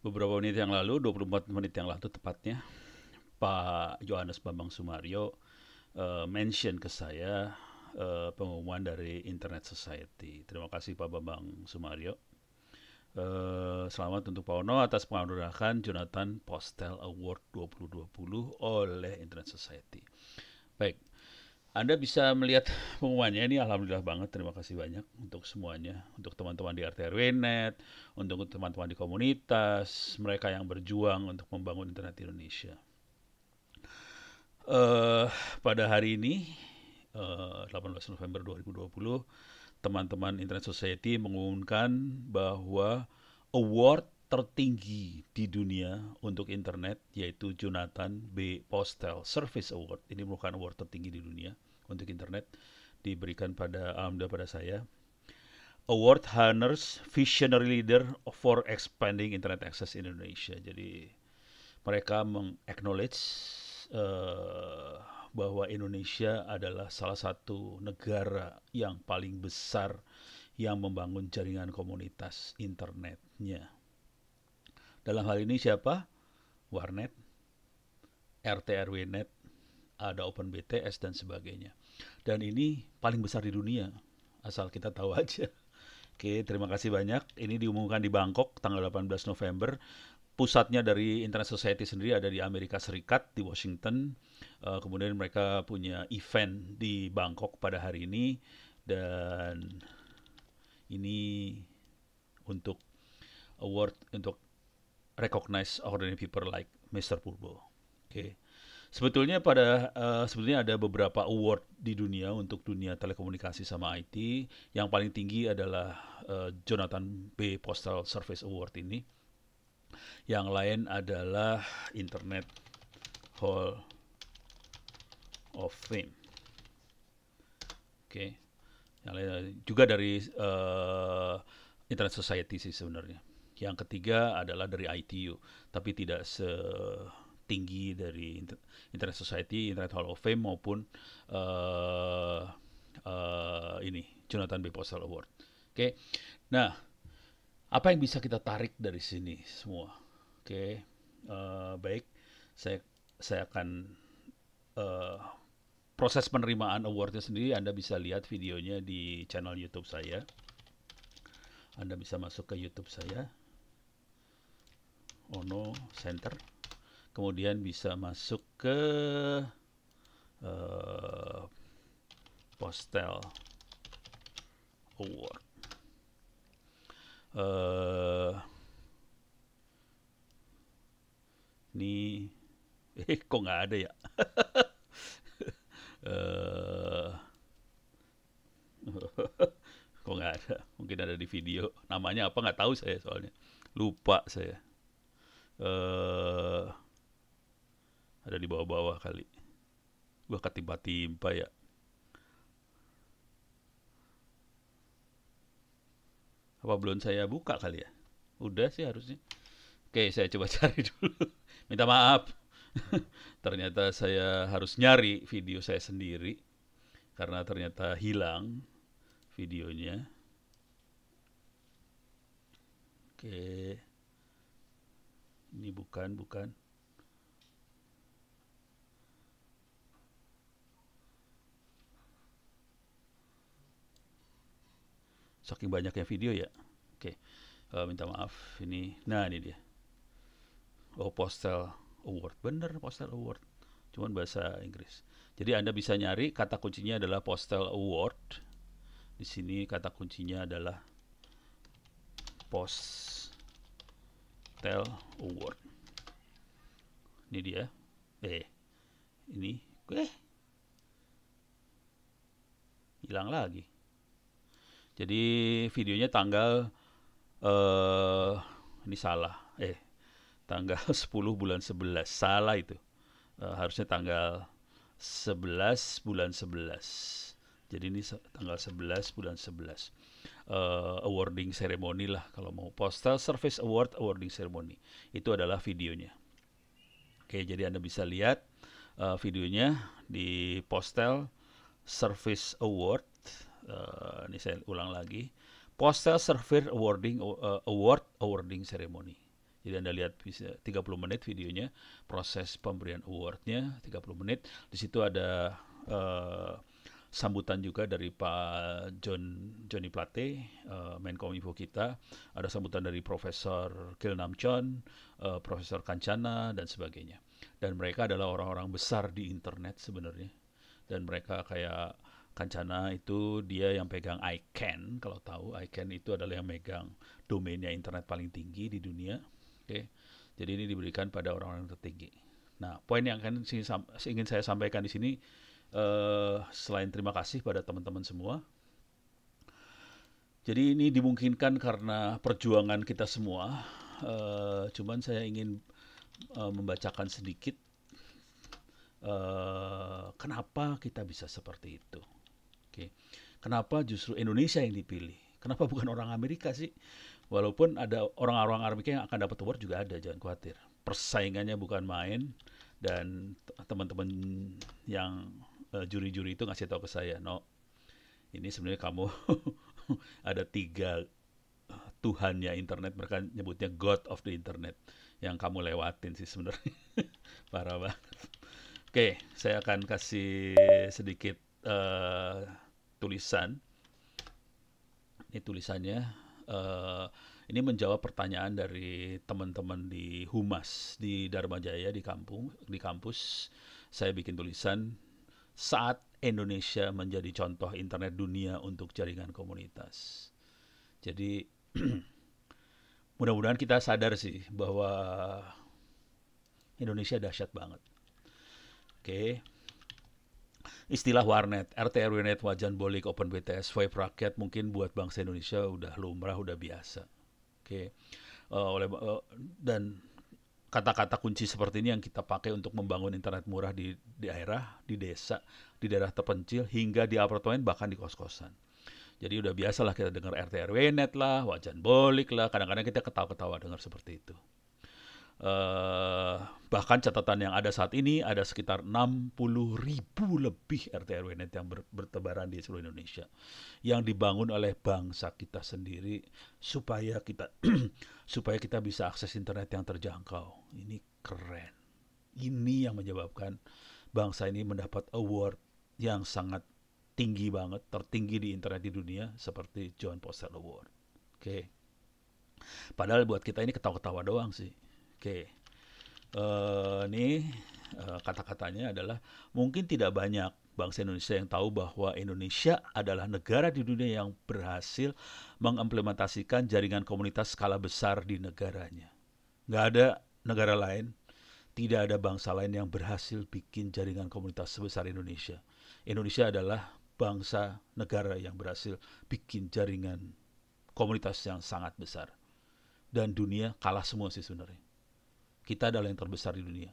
Beberapa menit yang lalu, 24 menit yang lalu tepatnya, Pak Yohanes Bambang Sumaryo mention ke saya pengumuman dari Internet Society. Terima kasih Pak Bambang Sumaryo. Selamat untuk Pak Ono atas penganugerahan Jonathan Postel Award 2020 oleh Internet Society. Baik, Anda bisa melihat pengumumannya ini, alhamdulillah banget, terima kasih banyak untuk semuanya, untuk teman-teman di RT RW Net, untuk teman-teman di komunitas, mereka yang berjuang untuk membangun internet di Indonesia. Eh pada hari ini 18 November 2020, teman-teman Internet Society mengumumkan bahwa award tertinggi di dunia untuk internet yaitu Jonathan B. Postel Service Award. Ini merupakan award tertinggi di dunia untuk internet, diberikan pada alhamdulillah pada saya. Award honors visionary leader for expanding internet access in Indonesia. Jadi mereka meng-acknowledge bahwa Indonesia adalah salah satu negara yang paling besar yang membangun jaringan komunitas internetnya. Dalam hal ini siapa? Warnet, RT RW Net, ada Open BTS dan sebagainya. Dan ini paling besar di dunia, asal kita tahu aja. Oke, terima kasih banyak. Ini diumumkan di Bangkok tanggal 18 November. Pusatnya dari Internet Society sendiri ada di Amerika Serikat, di Washington. Kemudian mereka punya event di Bangkok pada hari ini. Dan ini untuk award untuk recognize ordinary people like Mr. Purbo. Oke. Sebetulnya ada beberapa award di dunia untuk dunia telekomunikasi sama IT. Yang paling tinggi adalah Jonathan B. Postal Service Award ini. Yang lain adalah Internet Hall of Fame. Oke. Yang lain juga dari Internet Society sih sebenarnya. Yang ketiga adalah dari ITU, tapi tidak setinggi dari Internet Society, Internet Hall of Fame maupun uh, ini Jonathan B. Postal Award. Oke, nah apa yang bisa kita tarik dari sini semua? Oke, baik, saya saya akan uh, proses penerimaan awardnya sendiri. Anda bisa lihat videonya di channel YouTube saya. Anda bisa masuk ke YouTube saya, Ono Center. Kemudian bisa masuk ke uh, Postel Award. Uh, ini kok nggak ada ya? uh, kok nggak ada? Mungkin ada di video. Namanya apa nggak tahu saya soalnya. Lupa saya. Uh, ada di bawah-bawah kali. Gua ketimpa-timpa ya. Apa belum saya buka kali ya? Udah sih harusnya. Oke, saya coba cari dulu. Minta maaf. Ternyata saya harus nyari video saya sendiri karena ternyata hilang videonya. Oke, ini bukan. Saking banyaknya video ya. Oke, minta maaf. Nah ini dia. Oh, Postal Award. Bener, Postal Award. Cuman bahasa Inggris. Jadi Anda bisa nyari, kata kuncinya adalah Postal Award. Di sini kata kuncinya adalah Postal Award. Ini dia. Ini. Hilang lagi. Jadi videonya tanggal eh ini salah. Tanggal 10 bulan 11. Salah itu. Harusnya tanggal 11 bulan 11. Jadi ini tanggal 11 bulan 11. Awarding ceremony lah kalau mau. Postal Service Award awarding ceremony. Itu adalah videonya. Oke, jadi Anda bisa lihat videonya di Postal Service Award. Ini saya ulang lagi. Postal Service Award awarding ceremony. Jadi Anda lihat bisa 30 menit videonya, proses pemberian awardnya 30 menit. Di situ ada eh, sambutan juga dari Pak Johnny Plate, Menkominfo kita. Ada sambutan dari Profesor Gil Namchon, Profesor Kancana, dan sebagainya. Dan mereka adalah orang-orang besar di internet sebenarnya. Dan mereka kayak Kancana itu dia yang pegang ICANN, kalau tahu ICANN itu adalah yang megang domainnya internet paling tinggi di dunia. Oke, jadi ini diberikan pada orang-orang tertinggi. Nah, poin yang ingin saya sampaikan di sini, selain terima kasih pada teman-teman semua, jadi ini dimungkinkan karena perjuangan kita semua. Cuman saya ingin membacakan sedikit kenapa kita bisa seperti itu. Oke, kenapa justru Indonesia yang dipilih? Kenapa bukan orang Amerika sih? Walaupun ada orang-orang Amerika yang akan dapat award juga ada, jangan khawatir. Persaingannya bukan main, dan teman-teman yang juri-juri itu ngasih tahu ke saya, no, ini sebenarnya kamu ada 3 Tuhannya internet, mereka nyebutnya God of the Internet, yang kamu lewatin sih sebenarnya. Parah banget. Oke, saya akan kasih sedikit tulisan. Ini tulisannya. Ini menjawab pertanyaan dari teman-teman di Humas di Dharma Jaya di kampus. Saya bikin tulisan saat Indonesia menjadi contoh internet dunia untuk jaringan komunitas. Jadi mudah-mudahan kita sadar sih bahwa Indonesia dahsyat banget. Oke. Istilah warnet, RT RW-net, wajan bolik, open BTS, VoIP rakyat mungkin buat bangsa Indonesia udah lumrah, udah biasa. Oke. Dan kata-kata kunci seperti ini yang kita pakai untuk membangun internet murah di daerah, di desa, di daerah terpencil, hingga di apartemen, bahkan di kos-kosan. Jadi udah biasa lah kita dengar RT RW-net lah, wajan bolik lah, kadang-kadang kita ketawa-ketawa dengar seperti itu. Bahkan catatan yang ada saat ini ada sekitar 60.000 lebih RT RW-net yang bertebaran di seluruh Indonesia, yang dibangun oleh bangsa kita sendiri supaya kita supaya kita bisa akses internet yang terjangkau. Ini keren. Ini yang menyebabkan bangsa ini mendapat award yang sangat tinggi banget, tertinggi di internet di dunia, seperti John Postel Award. Oke. Padahal buat kita ini ketawa-ketawa doang sih. Oke, ini kata-katanya adalah mungkin tidak banyak bangsa Indonesia yang tahu bahwa Indonesia adalah negara di dunia yang berhasil mengimplementasikan jaringan komunitas skala besar di negaranya. Nggak ada negara lain, tidak ada bangsa lain yang berhasil bikin jaringan komunitas sebesar Indonesia. Indonesia adalah bangsa negara yang berhasil bikin jaringan komunitas yang sangat besar. Dan dunia kalah semua sih sebenarnya. Kita adalah yang terbesar di dunia.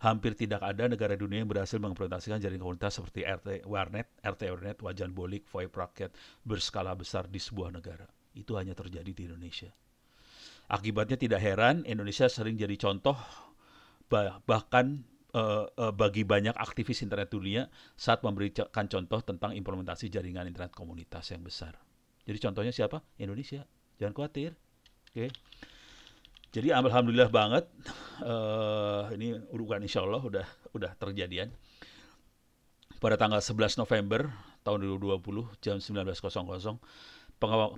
Hampir tidak ada negara dunia yang berhasil mengimplementasikan jaringan komunitas seperti RT Warnet, wajan bolik, VoIP rakyat berskala besar di sebuah negara. Itu hanya terjadi di Indonesia. Akibatnya tidak heran Indonesia sering jadi contoh, bahkan bagi banyak aktivis internet dunia saat memberikan contoh tentang implementasi jaringan internet komunitas yang besar. Jadi contohnya siapa? Indonesia. Jangan khawatir. Oke. Jadi alhamdulillah banget, ini bukan insya Allah udah terjadian. Pada tanggal 11 November tahun 2020 jam 19.00,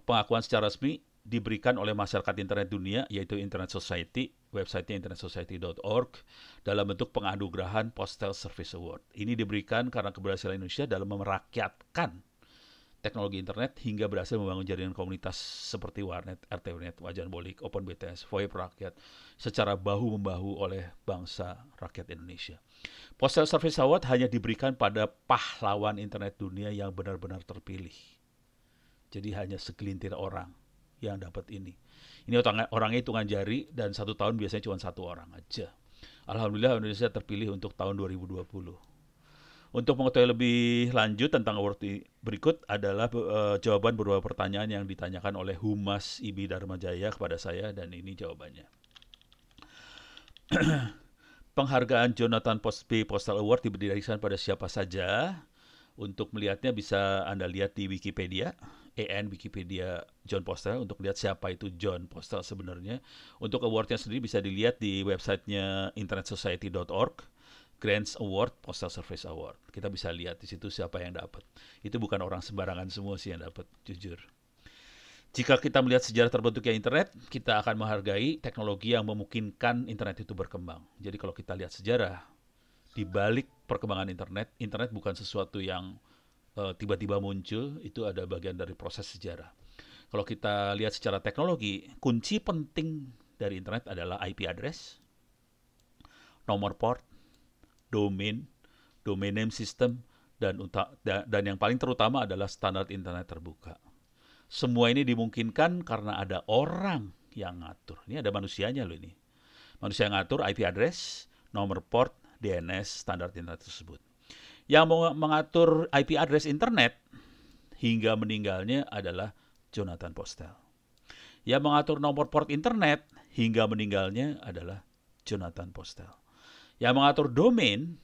pengakuan secara resmi diberikan oleh masyarakat internet dunia, yaitu Internet Society, websitenya internetsociety.org, dalam bentuk penganugerahan Postal Service Award. Ini diberikan karena keberhasilan Indonesia dalam merakyatkan teknologi internet hingga berhasil membangun jaringan komunitas seperti warnet, RT-net, wajan bolik, open BTS, VoIP rakyat secara bahu-membahu oleh bangsa rakyat Indonesia. Postal Service Award hanya diberikan pada pahlawan internet dunia yang benar-benar terpilih. Jadi hanya segelintir orang yang dapat ini. Ini orangnya hitungan jari, dan 1 tahun biasanya cuma 1 orang aja. Alhamdulillah Indonesia terpilih untuk tahun 2020. Untuk mengetahui lebih lanjut tentang award berikut adalah jawaban beberapa pertanyaan yang ditanyakan oleh Humas IB Dharma Jaya kepada saya, dan ini jawabannya. Penghargaan Jonathan B. Postal Award diberikan pada siapa saja. Untuk melihatnya bisa Anda lihat di Wikipedia. EN Wikipedia John Postel untuk lihat siapa itu John Postel sebenarnya. Untuk awardnya sendiri bisa dilihat di websitenya internetsociety.org, Grants Award, Postal Service Award. Kita bisa lihat di situ siapa yang dapat. Itu bukan orang sembarangan semua sih yang dapat, jujur. Jika kita melihat sejarah terbentuknya internet, kita akan menghargai teknologi yang memungkinkan internet itu berkembang. Jadi kalau kita lihat sejarah, di balik perkembangan internet, internet bukan sesuatu yang tiba-tiba muncul, itu ada bagian dari proses sejarah. Kalau kita lihat secara teknologi, kunci penting dari internet adalah IP address, nomor port, domain, domain name system, dan yang paling terutama adalah standar internet terbuka. Semua ini dimungkinkan karena ada orang yang ngatur. Ini ada manusianya loh ini. Manusia yang ngatur IP address, nomor port, DNS, standar internet tersebut. Yang mengatur IP address internet hingga meninggalnya adalah Jonathan Postel. Yang mengatur nomor port internet hingga meninggalnya adalah Jonathan Postel. Yang mengatur domain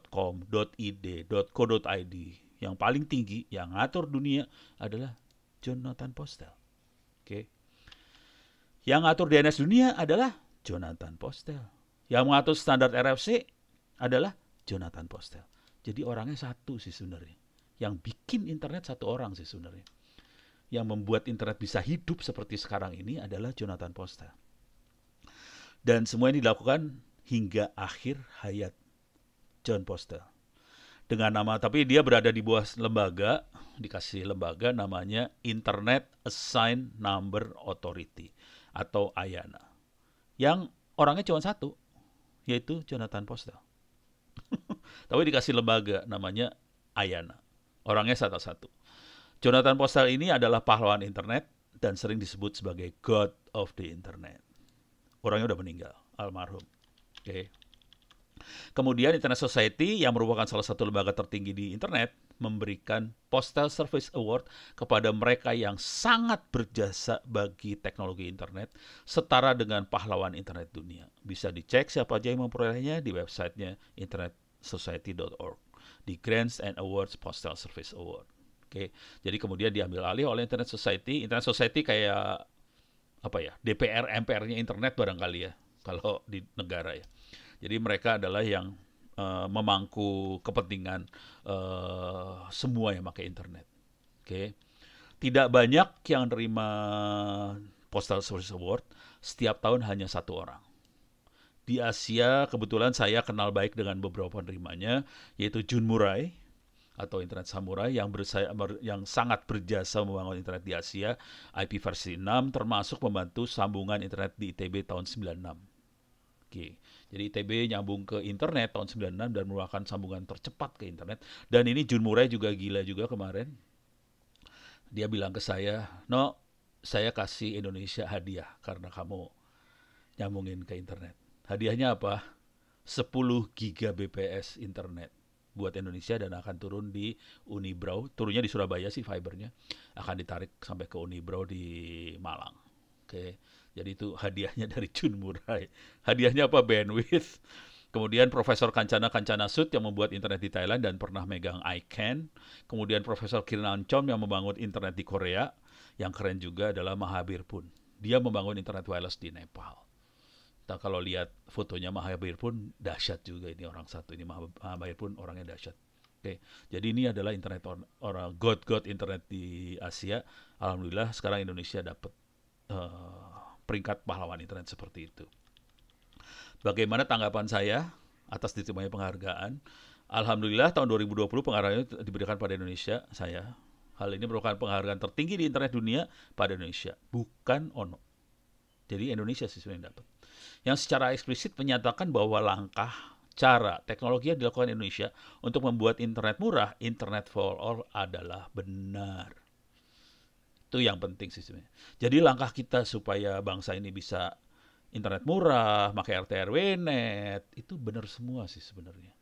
.com, .id, .co.id yang paling tinggi, yang ngatur dunia adalah Jonathan Postel. Oke. Yang ngatur DNS dunia adalah Jonathan Postel. Yang mengatur standar RFC adalah Jonathan Postel. Jadi orangnya satu sih sebenarnya. Yang bikin internet satu orang sih sebenarnya. Yang membuat internet bisa hidup seperti sekarang ini adalah Jonathan Postel. Dan semua ini dilakukan hingga akhir hayat John Postel. Dengan nama, tapi dia berada di bawah lembaga, dikasih lembaga namanya Internet Assigned Number Authority atau IANA. Yang orangnya cuma satu, yaitu Jonathan Postel. Tapi dikasih lembaga namanya IANA. Orangnya satu-satu. Jonathan Postel ini adalah pahlawan internet dan sering disebut sebagai God of the Internet. Orangnya udah meninggal, almarhum. Oke. Kemudian Internet Society yang merupakan salah satu lembaga tertinggi di internet memberikan Postal Service Award kepada mereka yang sangat berjasa bagi teknologi internet setara dengan pahlawan internet dunia. Bisa dicek siapa aja yang memperolehnya di websitenya internetsociety.org di Grants and Awards Postal Service Award. Oke. Jadi kemudian diambil alih oleh Internet Society. Internet Society kayak apa ya? DPR MPR-nya internet barangkali ya kalau di negara ya. Jadi mereka adalah yang memangku kepentingan semua yang pakai internet. Oke. Tidak banyak yang terima Postal Service Award. Setiap tahun hanya satu orang. Di Asia kebetulan saya kenal baik dengan beberapa penerimanya, yaitu Jun Murai atau Internet Samurai yang sangat berjasa membangun internet di Asia, IP versi 6 termasuk membantu sambungan internet di ITB tahun 96. Oke. Jadi ITB nyambung ke internet tahun 96 dan merupakan sambungan tercepat ke internet. Dan ini Jun Murai juga gila juga kemarin. Dia bilang ke saya, "No, saya kasih Indonesia hadiah karena kamu nyambungin ke internet." Hadiahnya apa? 10 Gbps internet buat Indonesia dan akan turun di Unibrau. Turunnya di Surabaya sih fibernya. Akan ditarik sampai ke Unibrau di Malang. Oke. Jadi itu hadiahnya dari Jun Murai. Hadiahnya apa? Bandwidth. Kemudian Profesor Kancana Sut yang membuat internet di Thailand dan pernah megang ICANN. Kemudian Profesor Kirnan Chom yang membangun internet di Korea. Yang keren juga adalah Mahabir Pun. Dia membangun internet wireless di Nepal. Nah, kalau lihat fotonya Mahabir Pun dahsyat juga ini orang satu ini. Mahabir Pun orangnya dahsyat. Oke. Jadi ini adalah internet orang god internet di Asia. Alhamdulillah sekarang Indonesia dapat peringkat pahlawan internet seperti itu. Bagaimana tanggapan saya atas diterimanya penghargaan? Alhamdulillah tahun 2020 penghargaan itu diberikan pada Indonesia, saya. Hal ini merupakan penghargaan tertinggi di internet dunia pada Indonesia, bukan ONO. Jadi Indonesia sih yang dapat. Yang secara eksplisit menyatakan bahwa langkah, cara, teknologi yang dilakukan Indonesia untuk membuat internet murah, internet for all adalah benar. Itu yang penting sih sebenarnya. Jadi langkah kita supaya bangsa ini bisa internet murah, pakai RT/RW-net, itu benar semua sih sebenarnya.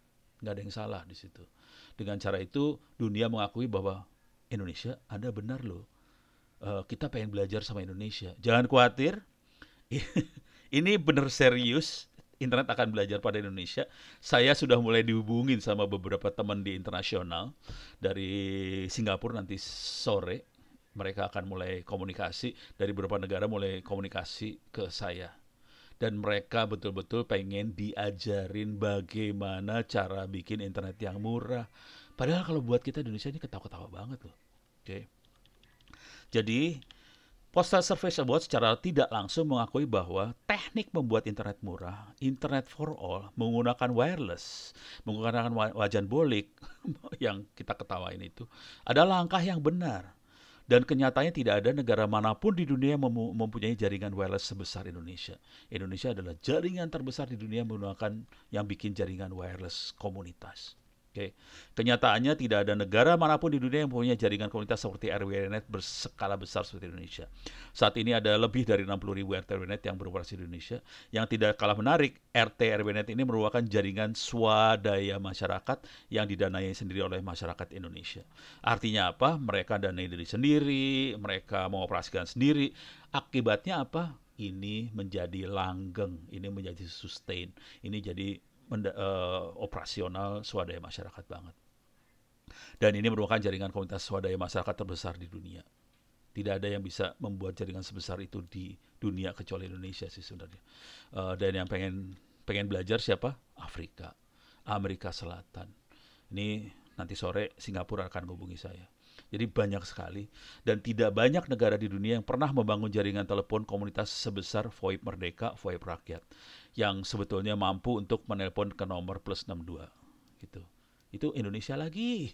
Nggak ada yang salah di situ. Dengan cara itu dunia mengakui bahwa Indonesia ada benar loh. Kita pengen belajar sama Indonesia. Jangan khawatir. Ini benar serius. Internet akan belajar pada Indonesia. Saya sudah mulai dihubungin sama beberapa teman di internasional dari Singapura nanti sore. Mereka akan mulai komunikasi, dari beberapa negara mulai komunikasi ke saya. Dan mereka betul-betul pengen diajarin bagaimana cara bikin internet yang murah. Padahal kalau buat kita di Indonesia ini ketawa-ketawa banget loh. Oke. Jadi Postal Service Award secara tidak langsung mengakui bahwa teknik membuat internet murah, internet for all, menggunakan wireless, menggunakan wajan bolik yang kita ketawain itu, adalah langkah yang benar. Dan kenyataannya tidak ada negara manapun di dunia yang mempunyai jaringan wireless sebesar Indonesia. Indonesia adalah jaringan terbesar di dunia menggunakan yang bikin jaringan wireless komunitas. Oke. Kenyataannya tidak ada negara manapun di dunia yang mempunyai jaringan komunitas seperti RWNet berskala besar seperti Indonesia. Saat ini ada lebih dari 60.000 RT-RWNet yang beroperasi di Indonesia. Yang tidak kalah menarik, RT-RWNet ini merupakan jaringan swadaya masyarakat yang didanai sendiri oleh masyarakat Indonesia. Artinya apa? Mereka danai diri sendiri, mereka mengoperasikan sendiri. Akibatnya apa? Ini menjadi langgeng, ini menjadi sustain, ini jadi operasional swadaya masyarakat banget. Dan ini merupakan jaringan komunitas swadaya masyarakat terbesar di dunia. Tidak ada yang bisa membuat jaringan sebesar itu di dunia kecuali Indonesia sih sebenarnya. Dan yang pengen belajar siapa? Afrika, Amerika Selatan. Ini nanti sore Singapura akan menghubungi saya. Jadi banyak sekali, dan tidak banyak negara di dunia yang pernah membangun jaringan telepon komunitas sebesar VoIP Merdeka, VoIP Rakyat, yang sebetulnya mampu untuk menelpon ke nomor +62 gitu. Itu Indonesia lagi.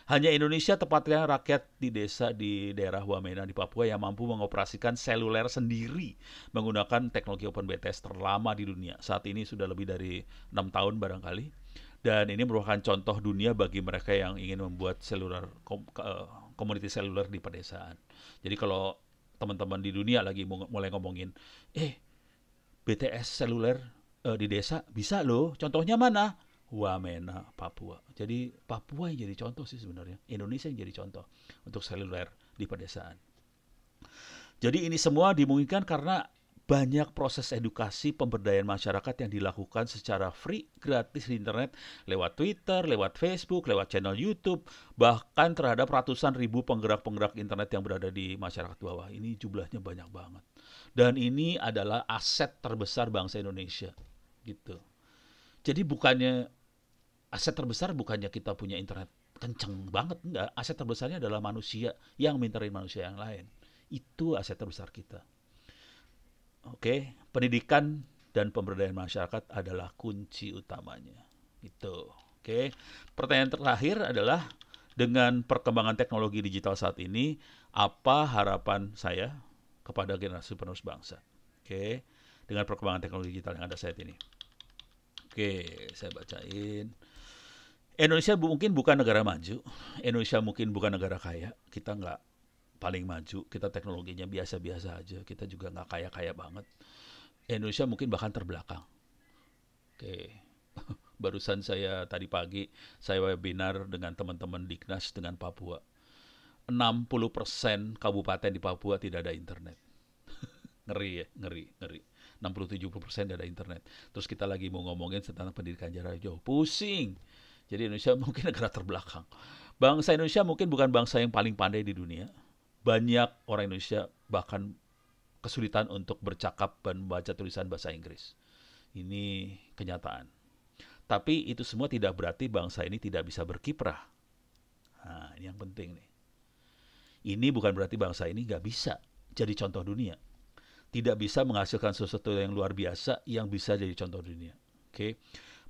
Hanya Indonesia, tepatnya rakyat di desa di daerah Wamena di Papua, yang mampu mengoperasikan seluler sendiri menggunakan teknologi Open BTS terlama di dunia. Saat ini sudah lebih dari 6 tahun barangkali. Dan ini merupakan contoh dunia bagi mereka yang ingin membuat seluler community seluler di pedesaan. Jadi kalau teman-teman di dunia lagi mulai ngomongin, BTS seluler di desa bisa loh. Contohnya mana? Wamena, Papua. Jadi Papua yang jadi contoh sih sebenarnya. Indonesia yang jadi contoh untuk seluler di pedesaan. Jadi ini semua dimungkinkan karena banyak proses edukasi pemberdayaan masyarakat yang dilakukan secara free, gratis di internet, lewat Twitter, lewat Facebook, lewat channel YouTube, bahkan terhadap ratusan ribu penggerak-penggerak internet yang berada di masyarakat bawah. Ini jumlahnya banyak banget. Dan ini adalah aset terbesar bangsa Indonesia. Gitu. Jadi aset terbesar bukannya kita punya internet kenceng banget, enggak. Aset terbesarnya adalah manusia yang minterin manusia yang lain. Itu aset terbesar kita. Oke, pendidikan dan pemberdayaan masyarakat adalah kunci utamanya. Itu. Oke. Pertanyaan terakhir adalah, dengan perkembangan teknologi digital saat ini, apa harapan saya kepada generasi penerus bangsa? Oke. Dengan perkembangan teknologi digital yang ada saat ini. Oke, saya bacain. Indonesia mungkin bukan negara maju. Indonesia mungkin bukan negara kaya. Kita nggak paling maju, kita teknologinya biasa-biasa aja, kita juga nggak kaya-kaya banget. Indonesia mungkin bahkan terbelakang. Oke. Barusan tadi pagi saya webinar dengan teman-teman Diknas dengan Papua. 60% kabupaten di Papua tidak ada internet. Ngeri ya, ngeri. 60-70% tidak ada internet. Terus kita lagi mau ngomongin tentang pendidikan jarak jauh. Pusing. Jadi Indonesia mungkin negara terbelakang. Bangsa Indonesia mungkin bukan bangsa yang paling pandai di dunia. Banyak orang Indonesia bahkan kesulitan untuk bercakap dan membaca tulisan bahasa Inggris. Ini kenyataan. Tapi itu semua tidak berarti bangsa ini tidak bisa berkiprah. Nah, ini yang penting nih. Ini bukan berarti bangsa ini nggak bisa jadi contoh dunia. Tidak bisa menghasilkan sesuatu yang luar biasa yang bisa jadi contoh dunia. Oke.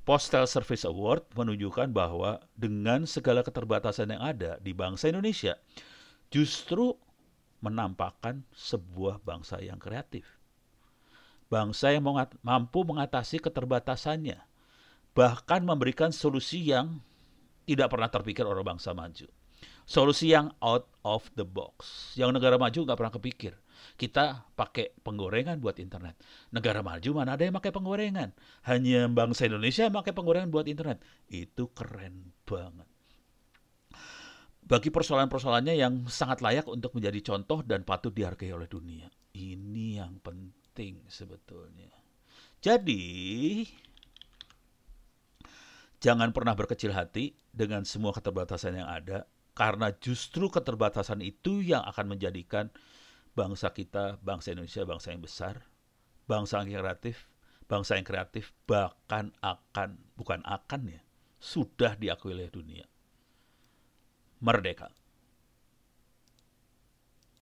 Postal Service Award menunjukkan bahwa dengan segala keterbatasan yang ada di bangsa Indonesia, justru menampakkan sebuah bangsa yang kreatif. Bangsa yang mampu mengatasi keterbatasannya, bahkan memberikan solusi yang tidak pernah terpikir oleh bangsa maju. Solusi yang out of the box, yang negara maju nggak pernah kepikir. Kita pakai penggorengan buat internet. Negara maju mana ada yang pakai penggorengan? Hanya bangsa Indonesia yang pakai penggorengan buat internet. Itu keren banget. Bagi persoalan-persoalannya yang sangat layak untuk menjadi contoh dan patut dihargai oleh dunia. Ini yang penting sebetulnya. Jadi, jangan pernah berkecil hati dengan semua keterbatasan yang ada, Karena justru keterbatasan itu yang akan menjadikan bangsa kita, bangsa Indonesia, bangsa yang besar, bangsa yang kreatif, bahkan bukan akan ya, sudah diakui oleh dunia. Merdeka.